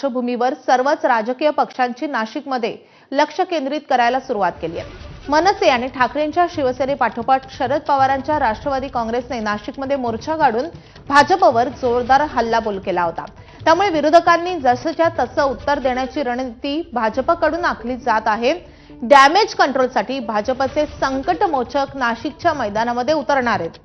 पार्श्वभूमीवर सर्वच राजकीय पक्षांची नाशिकमध्ये लक्ष केंद्रित करायला सुरुवात केली आहे। मनसे आणि ठाकरेंच्या शिवसेनेपाठोपाठ शरद पवारांच्या राष्ट्रवादी काँग्रेसने नाशिकमध्ये मोर्चा काढून भाजपवर जोरदार हल्लाबोल केला होता। त्यामुळे विरोधकांनी जसंच्या तसं उत्तर देण्याची रणनीती भाजपकडून आखली जात आहे। डॅमेज कंट्रोलसाठी भाजपचे संकटमोचक नाशिकच्या मैदानामध्ये उतरणार आहेत।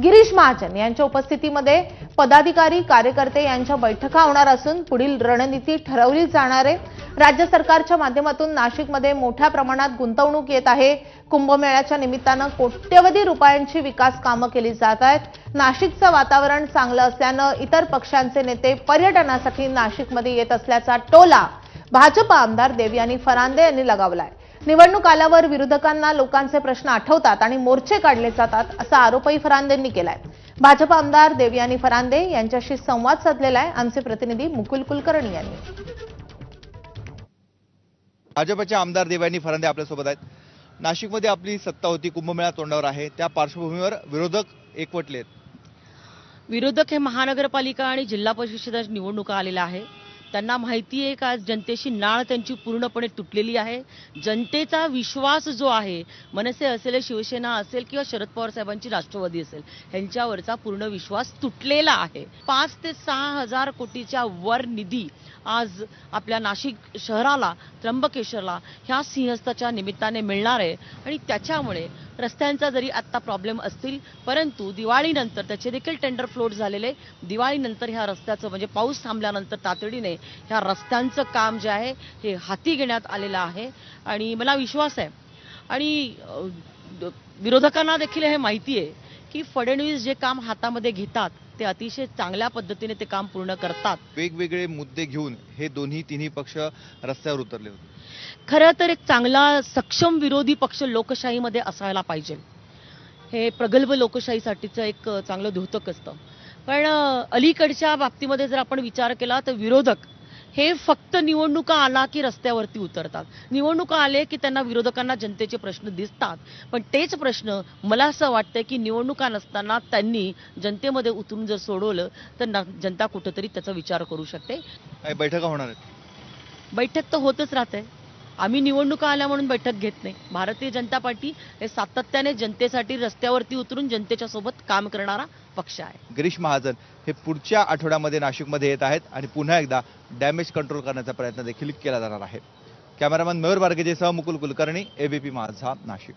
गिरीश महाजन यांच्या उपस्थितीमध्ये पदाधिकारी कार्यकर्ते यांच्या बैठका होणार असून पुढील रणनीती ठरवली जाणार आहे। राज्य सरकारच्या माध्यमातून नाशिकमध्ये मोठ्या प्रमाणात गुंतवणूक येत आहे। कुंभमेळ्याच्या निमित्तानं कोट्यवधी रुपयांची विकास कामं केली जात आहेत। नाशिकचं वातावरण चांगलं असल्यानं इतर पक्षांचे नेते पर्यटनासाठी नाशिकमध्ये येत असल्याचा टोला भाजप आमदार देवयानी फरांदे यांनी लगावलाय। निवडणूक आल्यावर विरोधकांना लोकांचे प्रश्न आठवतात आणि मोर्चे काढले जातात असा आरोपही फरांदेंनी केलाय। भाजप आमदार देवयानी फरांदे यांच्याशी संवाद साधलेला आहे आमचे प्रतिनिधी मुकुल कुलकर्णी यांनी। भाजपचे आमदार देवयानी फरांदे आपल्यासोबत आहेत। नाशिकमध्ये आपली सत्ता होती, कुंभमेळा तोंडावर आहे, त्या पार्श्वभूमीवर विरोधक एकवटलेत। विरोधक हे महानगरपालिका आणि जिल्हा परिषदेच्या निवडणुका आलेल्या आहे। त्यांना माहिती आहे का जनतेशी नाळ त्यांची पूर्णपणे तुटलेली आहे। जनतेचा विश्वास जो आहे, मनसे असेल, शिवसेना असेल किंवा शरद पवार साहेबांची राष्ट्रवादी असेल, यांच्यावरचा पूर्ण विश्वास तुटलेला आहे। 5 ते 6 हजार कोटीच्या वर निधी आज आपल्या नाशिक शहराला, त्र्यंबकेश्वरला ह्या सिंहस्थाच्या निमित्ताने मिळणार आहे आणि त्याच्यामुळे रस्त्यांचा जरी आता प्रॉब्लेम असतील, परंतु दिवाळीनंतर त्याचे देखील टेंडर फ्लोट झालेले। दिवाळीनंतर ह्या रस्त्याचं म्हणजे पाऊस थांबल्यानंतर तातडीने ह्या रस्त्यांचं काम जे आहे हे हाती घेण्यात आलेलं आहे आणि मला विश्वास आहे आणि विरोधकांना देखील हे माहिती आहे की फडणवीस जे काम हातामध्ये घेतात ते अतिशय चांगल्या पद्धतीने ते काम पूर्ण करतात। वेगवेगळे मुद्दे घेऊन हे तिन्ही पक्ष रस्त्यावर उतरले होते। खरं तर एक चांगला सक्षम विरोधी पक्ष लोकशाहीमध्ये असायला पाहिजे। हे प्रगल्भ लोकशाहीसाठीचं एक चांगलं द्योतक असतं। पण अलीकडच्या बाबतीमध्ये जर आपण विचार केला तर विरोधक हे फक्त निवडणुका आला की रस्त्यावरती उतरतात। निवडणुका आले की त्यांना विरोधकांना जनतेचे प्रश्न दिसतात, पण तेच प्रश्न मला असं वाटतं की निवडणुका नसताना त्यांनी जनतेमध्ये उतरून जर सोडवलं तर जनता कुठेतरी त्याचा विचार करू शकते। काही बैठका होणार आहेत? बैठक तर होतच राहते। आम्ही निवडणुका आल्या म्हणून बैठक घेत नाही। भारतीय जनता पार्टी हे सातत्याने जनतेसाठी रस्त्यावरती उतरून जनतेच्या सोबत काम करणारा पक्ष आहे। गिरीश महाजन हे पुढच्या आठवड्यामध्ये नाशिकमध्ये येत आहेत आणि पुन्हा एकदा डॅमेज कंट्रोल करण्याचा प्रयत्न देखील केला जाणार आहे। कॅमेरामॅन मयूर बारगेजेसह मुकुल कुलकर्णी, एबीपी माझा, नाशिक।